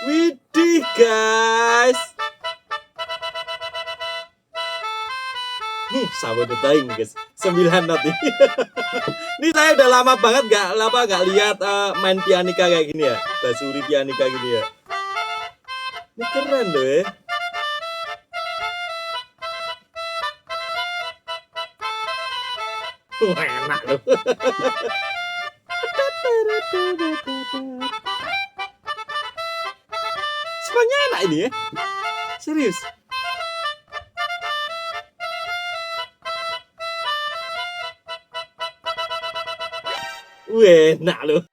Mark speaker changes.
Speaker 1: Widih guys. Sama detain guys. 9 not nih. Ini saya udah lama banget gak lihat main pianika kayak gini ya. Basuri pianika gini ya. Ini keren loh ya. Enak loh. Semuanya enak ini ya. Serius. Enak loh.